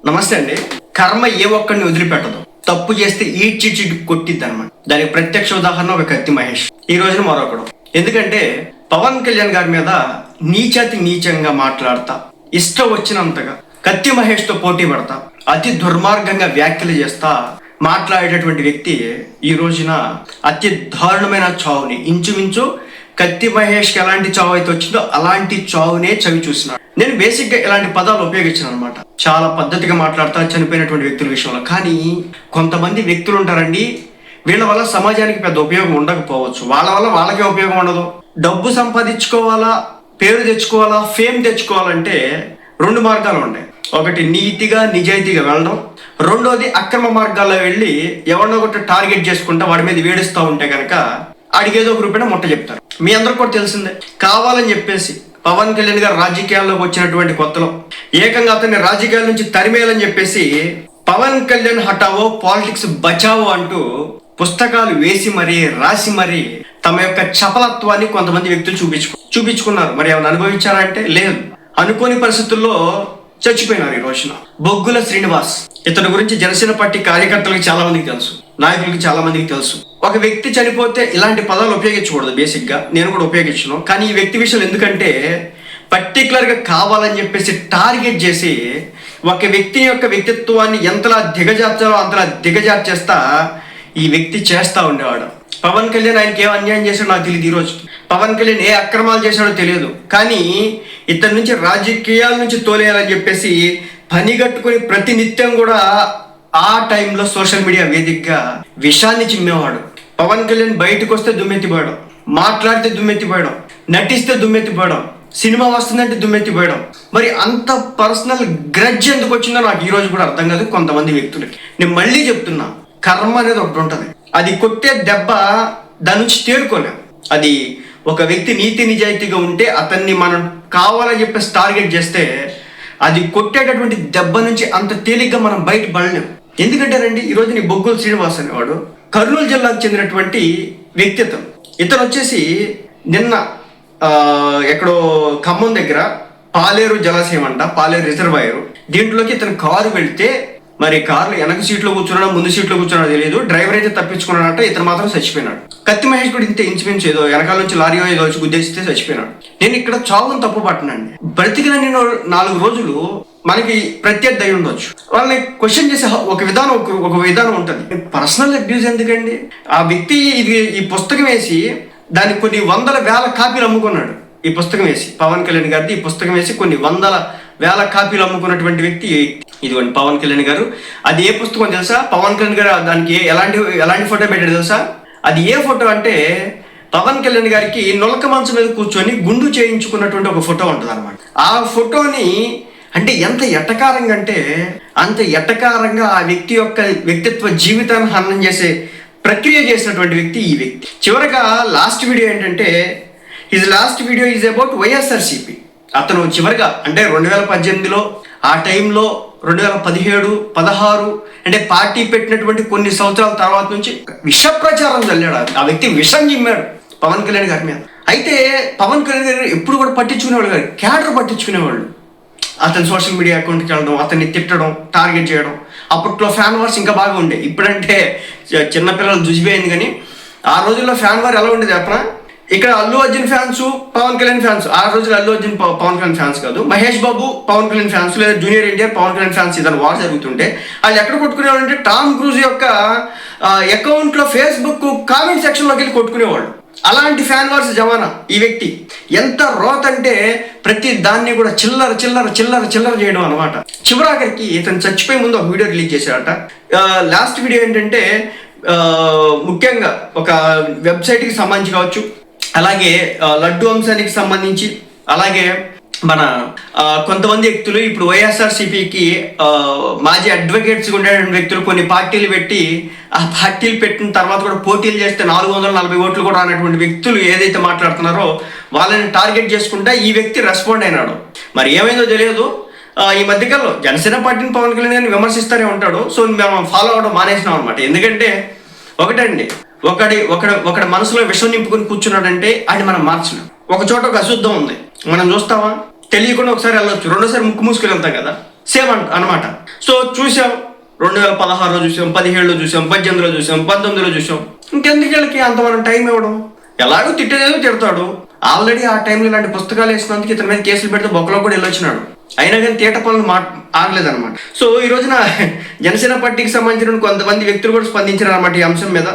నమస్తే అండి. కర్మ ఏ ఒక్కడిని వదిలిపెట్టదు. తప్పు చేస్తే ఈడ్చిడ్చి కొట్టిద్ది అనమాట. దానికి ప్రత్యక్ష ఉదాహరణ ఒక కత్తి మహేష్. ఈ రోజున మరొకడు. ఎందుకంటే పవన్ కళ్యాణ్ గారి మీద నీచాతి నీచంగా మాట్లాడతా, ఇష్టం వచ్చినంతగా కత్తి మహేష్ తో పోటీ పడతా, అతి దుర్మార్గంగా వ్యాఖ్యలు చేస్తా మాట్లాడేటటువంటి వ్యక్తి ఈ రోజున అతి దారుణమైన చావుని, ఇంచుమించు కత్తి మహేష్కి ఎలాంటి చావు అయితే వచ్చిందో అలాంటి చావునే చవి చూసినాడు. నేను బేసిక్ గా ఇలాంటి పదాలు ఉపయోగించాను అనమాట. చాలా పద్ధతిగా మాట్లాడతా చనిపోయినటువంటి వ్యక్తుల విషయంలో. కానీ కొంతమంది వ్యక్తులు ఉంటారండి, వీళ్ళ వల్ల సమాజానికి పెద్ద ఉపయోగం ఉండకపోవచ్చు, వాళ్ళ వల్ల వాళ్ళకే ఉపయోగం ఉండదు. డబ్బు సంపాదించుకోవాలా, పేరు తెచ్చుకోవాలా, ఫేమ్ తెచ్చుకోవాలంటే రెండు మార్గాలు ఉన్నాయి. ఒకటి నీతిగా నిజాయితీగా వెళ్ళడం, రెండోది అక్రమ మార్గాల్లో వెళ్ళి ఎవరినో ఒకటి టార్గెట్ చేసుకుంటా వాడి మీద వేడిస్తూ ఉంటే కనుక అడిగేదో ఒక రూపాయి ముట్ట చెప్తారు. మీ అందరికి కూడా తెలిసిందే. కావాలని చెప్పేసి పవన్ కళ్యాణ్ గారు రాజకీయాల్లోకి వచ్చినటువంటి కొత్తలో ఏకంగా అతన్ని రాజకీయాల నుంచి తరిమేయాలని చెప్పేసి పవన్ కళ్యాణ్ హటావో పాలిటిక్స్ బచావో అంటూ పుస్తకాలు వేసి మరీ రాసి మరీ తమ యొక్క చపలత్వాన్ని కొంతమంది వ్యక్తులు చూపించుకున్నారు. మరి ఏమైనా అనుభవించారంటే లేదు. అనుకోని పరిస్థితుల్లో చచ్చిపోయినారు. ఈ రోజున బొగ్గుల శ్రీనివాస్, ఇతని గురించి జనసేన పార్టీ కార్యకర్తలకు చాలా మందికి తెలుసు, నాయకులకి చాలా మందికి తెలుసు. ఒక వ్యక్తి చనిపోతే ఇలాంటి పదాలు ఉపయోగించకూడదు. బేసిక్ గా నేను కూడా ఉపయోగించను. కానీ ఈ వ్యక్తి విషయంలో ఎందుకంటే పర్టికులర్ గా కావాలని చెప్పేసి టార్గెట్ చేసి ఒక వ్యక్తి యొక్క వ్యక్తిత్వాన్ని ఎంతలా దిగజార్చాలో అంతలా దిగజార్చేస్తా ఈ వ్యక్తి చేస్తా ఉండేవాడు. పవన్ కళ్యాణ్ ఆయనకి ఏం అన్యాయం చేశాడో నాకు తెలియదు. ఈ రోజు పవన్ కళ్యాణ్ ఏ అక్రమాలు చేశాడో తెలియదు. కానీ ఇతని నుంచి రాజకీయాల నుంచి తోలేయాలని చెప్పేసి పనిగట్టుకుని ప్రతినిత్యం కూడా ఆ టైంలో సోషల్ మీడియా వేదికగా విషాన్ని చిమ్మేవాడు. పవన్ కళ్యాణ్ బయటకు వస్తే దుమ్మెత్తిపోయడం, మాట్లాడితే దుమ్మెత్తిపోయడం, నటిస్తే దుమ్మెత్తిపోయడం, సినిమా వస్తుందంటే దుమ్మెత్తిపోయడం. మరి అంత పర్సనల్ గ్రడ్జ్ ఎందుకు వచ్చిందో నాకు ఈ రోజు కూడా అర్థం కాదు కొంతమంది వ్యక్తులకి. నేను మళ్ళీ చెప్తున్నా, కర్మ అనేది ఒకటి ఉంటుంది. అది కొట్టే దెబ్బ దాని నుంచి తేరుకోలేం. అది ఒక వ్యక్తి నీతి నిజాయితీగా ఉంటే అతన్ని మనం కావాలని చెప్పేసి టార్గెట్ చేస్తే అది కొట్టేటటువంటి దెబ్బ నుంచి అంత తేలిగ్గా మనం బయట పడలేం. ఎందుకంటే రండి, ఈరోజు నీ బొగ్గుల శ్రీనివాస్ అనేవాడు కర్నూలు జిల్లాకు చెందినటువంటి వ్యక్తిత్వం. ఇతను వచ్చేసి నిన్న ఎక్కడో ఖమ్మం దగ్గర పాలేరు జలాశయం అంట, పాలేరు రిజర్వాయర్, దీంట్లోకి ఇతను కారు వెళ్తే మరి కార్లు వెనక సీట్లో కూర్చున్నాడో ముందు సీట్లో కూర్చున్నాడో తెలియదు. డ్రైవర్ అయితే తప్పించుకున్నాడంట, ఇతను మాత్రం చచ్చిపోయినాడు. కత్తి మహేష్ కూడా ఇంత ఇంచుమించు ఏదో వెనకాల నుంచి లారీ ఏదో వచ్చి గుద్దేస్తే చచ్చిపోయినాడు. నేను ఇక్కడ చావును తప్పు పట్టనండి. బ్రతికిన నేను 4 రోజులు మనకి ప్రత్యేక దయ ఉండొచ్చు. వాళ్ళని క్వశ్చన్ చేసే ఒక విధానం ఉంటుంది. పర్సనల్ అబ్యూజ్ ఎందుకండి? ఆ వ్యక్తి ఈ పుస్తకం వేసి దానికి కొన్ని వందల వేల కాపీలు అమ్ముకున్నాడు. ఈ పుస్తకం వేసి పవన్ కళ్యాణ్ గారిది ఈ పుస్తకం వేసి కొన్ని వందల వేల కాపీలు అమ్ముకున్నటువంటి వ్యక్తి ఇదిగోండి పవన్ కళ్యాణ్ గారు. అది ఏ పుస్తకం తెలుసా? పవన్ కళ్యాణ్ గారు దానికి ఎలాంటి ఫోటో పెట్టాడు తెలుసా? అది ఏ ఫోటో అంటే పవన్ కళ్యాణ్ గారికి నొలక మంచం మీద కూర్చొని గుండు చేయించుకున్నటువంటి ఒక ఫోటో ఉంటుంది అనమాట. ఆ ఫోటోని అంటే ఎంత ఎటకారంగా అంటే అంత ఎటకారంగా ఆ వ్యక్తి యొక్క వ్యక్తిత్వ జీవితాన్ని హననం చేసే ప్రక్రియ చేసినటువంటి వ్యక్తి ఈ వ్యక్తి. చివరగా లాస్ట్ వీడియో ఏంటంటే his last video is about YSRCP. అతను చివరిగా అంటే 2018లో ఆ టైంలో 2017, 16 అంటే పార్టీ పెట్టినటువంటి కొన్ని సంవత్సరాల తర్వాత నుంచి విష ప్రచారం చల్లాడు. ఆ వ్యక్తి విషం చిమ్మాడు పవన్ కళ్యాణ్ గారి మీద. అయితే పవన్ కళ్యాణ్ గారు ఎప్పుడు కూడా పట్టించుకునేవాళ్ళు కాదు, క్యాడర్ పట్టించుకునేవాళ్ళు. అతని సోషల్ మీడియా అకౌంట్కి వెళ్ళడం, అతన్ని తిట్టడం, టార్గెట్ చేయడం. అప్పట్లో ఫ్యాన్ వార్స్ ఇంకా బాగా ఉండే. ఇప్పుడంటే చిన్నపిల్లలు జుజిపోయింది. కానీ ఆ రోజుల్లో ఫ్యాన్ వార్ ఎలా ఉండేది చెప్పనా? ఇక్కడ అల్లు అర్జున్ ఫ్యాన్స్, పవన్ కళ్యాణ్ ఫ్యాన్స్. ఆ రోజుల్లో అల్లు అర్జున్ పవన్ కళ్యాణ్ ఫ్యాన్స్ కాదు, మహేష్ బాబు పవన్ కళ్యాణ్ ఫ్యాన్స్, లేదా జూనియర్ ఎన్టీఆర్ పవన్ కళ్యాణ్ ఫ్యాన్స్. ఇదని వార్ జరుగుతుంటే వాళ్ళు ఎక్కడ కొట్టుకునేవాళ్ళు? టామ్ క్రూజ్ యొక్క అకౌంట్లో ఫేస్బుక్ కామెంట్ సెక్షన్లోకి వెళ్ళి కొట్టుకునేవాళ్ళు. అలాంటి ఫ్యాన్ వార్స్ జమానా ఈ వ్యక్తి. ఎంత రోత్ అంటే ప్రతి దాన్ని కూడా చిల్లర చిల్లర చిల్లర చిల్లర చేయడం అనమాట. చివరాఖరికి ఇతను చచ్చిపోయే ముందు ఒక వీడియో రిలీజ్ చేశాడట. లాస్ట్ వీడియో ఏంటంటే ముఖ్యంగా ఒక వెబ్సైట్కి సంబంధించి కావచ్చు, అలాగే లడ్డు అంశానికి సంబంధించి, అలాగే మన కొంతమంది వ్యక్తులు ఇప్పుడు వైఎస్ఆర్సీపీకి మాజీ అడ్వకేట్స్ ఉండేటువంటి వ్యక్తులు కొన్ని పార్టీలు పెట్టి ఆ పార్టీలు పెట్టిన తర్వాత కూడా పోటీలు చేస్తే 440 ఓట్లు కూడా రానటువంటి వ్యక్తులు ఏదైతే మాట్లాడుతున్నారో వాళ్ళని టార్గెట్ చేసుకుంటా ఈ వ్యక్తి రెస్పాండ్ అయినాడు. మరి ఏమైందో తెలియదు. ఈ మధ్యకాలంలో జనసేన పార్టీని పవన్ కళ్యాణ్ విమర్శిస్తూనే ఉంటాడు. సో మేము ఫాలో అవడం మానేసినాం అనమాట. ఎందుకంటే ఒకటండి, ఒకడి మనసులో విషం నింపుకొని కూర్చున్నాడంటే అది మనం మార్చలేం. ఒక చోట ఒక అశుద్ధం ఉంది, మనం చూస్తామా? తెలియకుండా ఒకసారి వెళ్ళొచ్చు, రెండోసారి ముక్కు మూసుకొని వెళ్తాం కదా. సేమ్ అనమాట. సో చూసాం, 2016లో చూసాం, 17లో చూసాం, 18లో చూసాం, 19లో చూసాం. ఇంకెందుకు వీళ్ళకి అంత మనం టైం ఇవ్వడం? ఎలాగో తిట్టేదేదో తిడతాడు. ఆల్రెడీ ఆ టైంలో ఇలాంటి పుస్తకాలు వేసినందుకు ఇతని మీద కేసులు పెడితే బొక్కలో కూడా వెళ్ళొచ్చినాడు. అయినా కానీ తీట పనులు ఆగలేదన్నమాట. సో ఈ రోజున జనసేన పార్టీకి సంబంధించిన కొంతమంది వ్యక్తులు కూడా స్పందించారు అనమాట ఈ అంశం మీద.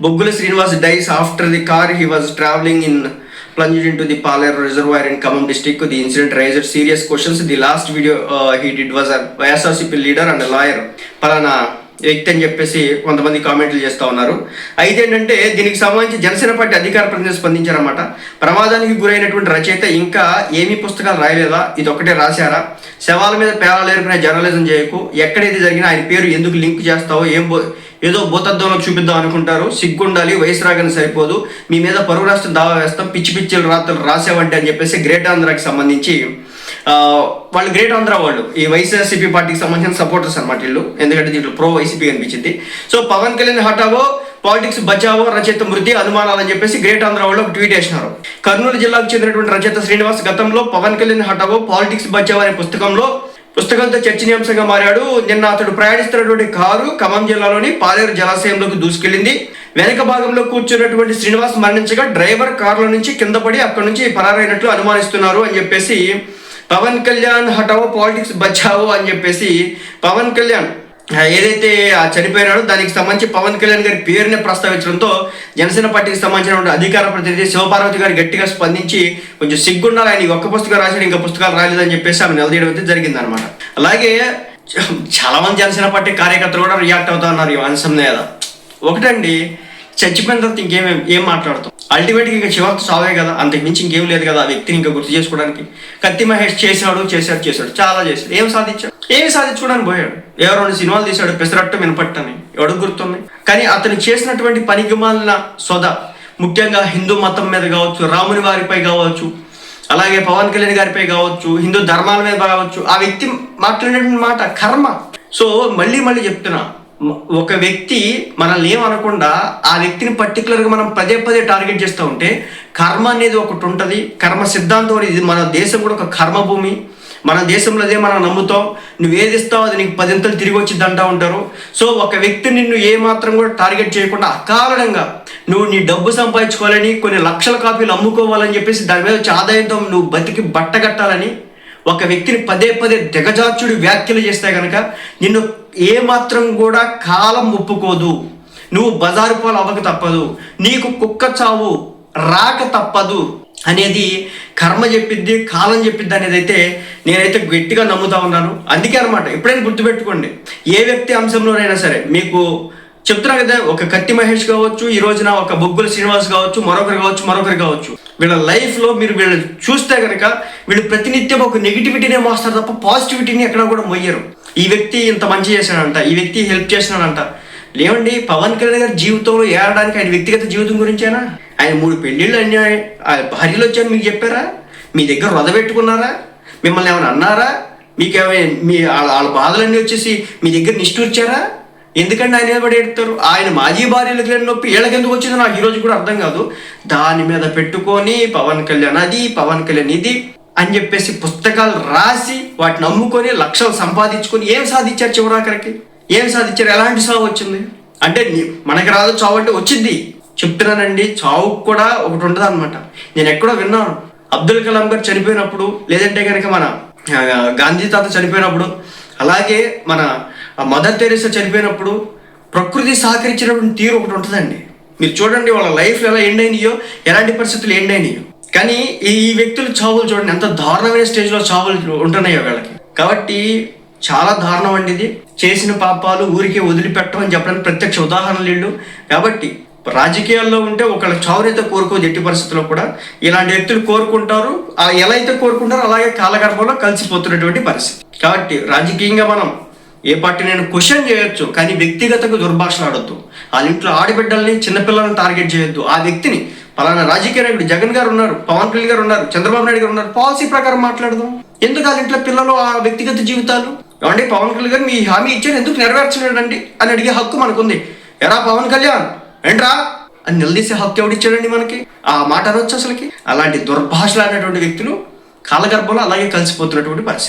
Boggula Srinivas dies after the car he was travelling in plunged into the Paler Reservoir in Khammam district. The incident raised serious questions. The last video he did was a YSRCP leader and a lawyer. పలానా వ్యక్తి అని చెప్పేసి కొంతమంది కామెంట్లు చేస్తూ ఉన్నారు. అయితే ఏంటంటే దీనికి సంబంధించి జనసేన పార్టీ అధికార ప్రతినిధులు స్పందించారన్నమాట. ప్రమాదానికి గురైనటువంటి రచయిత ఇంకా ఏమీ పుస్తకాలు రాయలేదా? ఇది ఒకటే రాశారా? శవాల మీద పేరాలు ఏరుకునే జర్నలిజం చేయకు. ఎక్కడైతే జరిగినా ఆయన పేరు ఎందుకు లింక్ చేస్తావో ఏదో భూతద్దంలో చూపిద్దాం అనుకుంటారు. సిగ్గుండాలి, వయసు రాగానే సరిపోదు. మీ మీద పరువు రాష్ట్రం దావా వేస్తాం, పిచ్చి పిచ్చిలు రాత్రులు రాసేవంటే అని చెప్పేసి గ్రేట్ ఆంధ్రాకి సంబంధించి వాళ్ళు గ్రేట్ ఆంధ్ర వాళ్ళు ఈ వైఎస్ఆర్సీపీ పార్టీకి సంబంధించిన సపోర్టర్స్ అనమాట వీళ్ళు. ఎందుకంటే దీంట్లో ప్రో వైసీపీ అనిపించింది. సో పవన్ కళ్యాణ్ హఠావో పాలిటిక్స్ బచావో రచయిత మృతి అనుమానాలని చెప్పేసి గ్రేట్ ఆంధ్ర వాళ్ళు ఒక ట్వీట్ వేసినారు. కర్నూలు జిల్లాకు చెందినటువంటి రచయిత శ్రీనివాస్ గతంలో పవన్ కళ్యాణ్ హఠావో పాలిటిక్స్ బచావో అనే పుస్తకంతో చర్చనీయాంశంగా మారాడు. నిన్న అతడు ప్రయాణిస్తున్నటువంటి కారు ఖమ్మం జిల్లాలోని పాలేరు జలాశయంలోకి దూసుకెళ్లింది. వెనక భాగంలో కూర్చున్నటువంటి శ్రీనివాస్ మరణించగా డ్రైవర్ కారులో నుంచి కింద పడి అక్కడి నుంచి పరారైనట్లు అనుమానిస్తున్నారు అని చెప్పేసి పవన్ కళ్యాణ్ హఠావో పాలిటిక్స్ బచావో అని చెప్పేసి పవన్ కళ్యాణ్ ఏదైతే చనిపోయినాడో దానికి సంబంధించి పవన్ కళ్యాణ్ గారి పేరునే ప్రస్తావించడంతో జనసేన పార్టీకి సంబంధించిన అధికార ప్రతినిధి శివపార్వతి గారు గట్టిగా స్పందించి కొంచెం సిగ్గుండాలి, ఆయన ఒక్క పుస్తకం రాశాడు ఇంకా పుస్తకాలు రాలేదని చెప్పేసి ఆమె నిలదీయడం అయితే జరిగింది అనమాట. అలాగే చాలా మంది జనసేన పార్టీ కార్యకర్తలు కూడా రియాక్ట్ అవుతా ఉన్నారు ఈ అంశం మీద. ఒకటండి, చచ్చిపోయిన తర్వాత ఏం మాట్లాడుతాం? అల్టిమేట్గా ఇంకా చివరికి సావే కదా, అంతకు మించి ఇంకేం లేదు కదా ఆ వ్యక్తిని ఇంకా గుర్తు చేసుకోవడానికి. కత్తి మహేష్ చేశాడు చాలా చేశాడు. ఏం సాధించుకోవడానికి పోయాడు. ఎవరో 2 సినిమాలు తీశాడు, పెసరట్టు వినపట్టని ఎవడు గుర్తుంది. కానీ అతను చేసినటువంటి పనికిమాలిన సొద, ముఖ్యంగా హిందూ మతం మీద కావచ్చు, రాముని వారిపై కావచ్చు, అలాగే పవన్ కళ్యాణ్ గారిపై కావచ్చు, హిందూ ధర్మాల మీద కావచ్చు, ఆ వ్యక్తి మాట్లాడినటువంటి మాట కర్మ. సో మళ్ళీ చెప్తున్నా, ఒక వ్యక్తి మనల్ని ఏమనకుండా ఆ వ్యక్తిని పర్టికులర్గా మనం పదే టార్గెట్ చేస్తూ ఉంటే కర్మ అనేది ఒకటి ఉంటుంది. కర్మ సిద్ధాంతం అనేది, మన దేశం కూడా ఒక కర్మభూమి. మన దేశంలో అదే మనం నమ్ముతాం. నువ్వు ఏది ఇస్తావు అది నీకు 10 ఇంతలు తిరిగి వచ్చింది అంటూ ఉంటారు. సో ఒక వ్యక్తి నిన్ను ఏ మాత్రం కూడా టార్గెట్ చేయకుండా అకారణంగా నువ్వు నీ డబ్బు సంపాదించుకోవాలని, కొన్ని లక్షల కాపీలు అమ్ముకోవాలని చెప్పేసి దాని మీద వచ్చే ఆదాయంతో నువ్వు బతికి బట్టగట్టాలని ఒక వ్యక్తిని పదే దిగజార్చుడి వ్యాఖ్యలు చేస్తే కనుక నిన్ను ఏమాత్రం కూడా కాలం ఒప్పుకోదు. నువ్వు బజారు పాలు అవ్వక తప్పదు, నీకు కుక్క చావు రాక తప్పదు అనేది కర్మ చెప్పిద్ది, కాలం చెప్పిద్ది అనేది అయితే నేనైతే గట్టిగా నమ్ముతా ఉన్నాను. అందుకే అనమాట, ఎప్పుడైనా గుర్తుపెట్టుకోండి, ఏ వ్యక్తి అంశంలోనైనా సరే మీకు చెప్తున్నా కదా, ఒక కత్తి మహేష్ కావచ్చు, ఈ రోజున ఒక బొగ్గుల శ్రీనివాస్ కావచ్చు, మరొకరు కావచ్చు, వీళ్ళ లైఫ్లో మీరు వీళ్ళు చూస్తే కనుక వీళ్ళు ప్రతినిత్యం ఒక నెగిటివిటీనే మోస్తారు తప్ప పాజిటివిటీని ఎక్కడ కూడా మొయ్యరు. ఈ వ్యక్తి ఇంత మంచి చేశాడంట, ఈ వ్యక్తి హెల్ప్ చేసినాడంట. లేవండి, పవన్ కళ్యాణ్ గారి జీవితంలో ఏడడానికి ఆయన వ్యక్తిగత జీవితం గురించేనా? ఆయన 3 పెళ్ళిళ్ళు అన్యాయం భార్యలు వచ్చాయని మీకు చెప్పారా? మీ దగ్గర రొదబెట్టుకున్నారా? మిమ్మల్ని ఏమైనా అన్నారా? మీకేమైనా వాళ్ళ బాధలన్నీ వచ్చేసి మీ దగ్గర నిష్ఠూర్చారా? ఎందుకంటే ఆయన మీద పడి ఎడతారు. ఆయన మాజీ భార్యలకు లేని నొప్పి వీళ్ళకి ఎందుకు వచ్చిందో నాకు ఈరోజు కూడా అర్థం కాదు. దాని మీద పెట్టుకొని పవన్ కళ్యాణ్ అది, పవన్ కళ్యాణ్ ఇది అని చెప్పేసి పుస్తకాలు రాసి వాటిని నమ్ముకొని లక్షలు సంపాదించుకొని ఏం సాధించారు? చివరాఖరికి ఏం సాధించారు? ఎలాంటి చావు వచ్చింది? అంటే మనకి రాదు చావు అంటే వచ్చింది. చెప్తున్నానండి, చావు కూడా ఒకటి ఉంటుంది అనమాట. నేను ఎక్కడో విన్నాను, అబ్దుల్ కలాం గారు చనిపోయినప్పుడు, లేదంటే కనుక మన గాంధీ తాత చనిపోయినప్పుడు, అలాగే మన మదర్ తెరెసా చనిపోయినప్పుడు ప్రకృతి సహకరించినటువంటి తీరు ఒకటి ఉంటుందండి. మీరు చూడండి వాళ్ళ లైఫ్లో ఎలా ఎండ్ అయినాయో, ఎలాంటి పరిస్థితులు ఎండ్ అయినాయో. కానీ ఈ వ్యక్తులు చావులు చూడండి ఎంత దారుణమైన స్టేజ్లో చావులు ఉంటున్నాయో వీళ్ళకి. కాబట్టి చాలా దారుణం అండి ఇది. చేసిన పాపాలు ఊరికే వదిలిపెట్టమని చెప్పడానికి ప్రత్యక్ష ఉదాహరణలు వీళ్ళు. కాబట్టి రాజకీయాల్లో ఉంటే ఒకళ్ళ చావునైతే కోరుకోదు ఎట్టి పరిస్థితుల్లో కూడా. ఇలాంటి వ్యక్తులు కోరుకుంటారు, ఎలా అయితే కోరుకుంటారో అలాగే కాలగర్భంలో కలిసిపోతున్నటువంటి పరిస్థితి. కాబట్టి రాజకీయంగా మనం ఏ పార్టీనైనా క్వశ్చన్ చేయొచ్చు, కానీ వ్యక్తిగతంగా దుర్భాషలు ఆడొద్దు. వాళ్ళ ఇంట్లో ఆడబిడ్డల్ని, చిన్నపిల్లల్ని టార్గెట్ చేయొద్దు. ఆ వ్యక్తిని పలానా రాజకీయ నాయకుడు జగన్ గారు ఉన్నారు, పవన్ కళ్యాణ్ గారు ఉన్నారు, చంద్రబాబు నాయుడు గారు ఉన్నారు, పాలసీ ప్రకారం మాట్లాడదాం. ఎందుకు వాళ్ళ ఇంట్లో పిల్లలు ఆ వ్యక్తిగత జీవితాలు? ఏమంటే పవన్ కళ్యాణ్ గారు మీ హామీ ఇచ్చారు, ఎందుకు నెరవేర్చలేడండి అని అడిగే హక్కు మనకుంది. ఎరా పవన్ కళ్యాణ్ ఏంట్రా అని నిలదీసే హక్కు ఎవడిచ్చాడండి మనకి? ఆ మాట అనొచ్చు అసలుకి. అలాంటి దుర్భాషలు అనేటువంటి వ్యక్తులు కాలగర్భంలో అలాగే కలిసిపోతున్నటువంటి పరిస్థితి.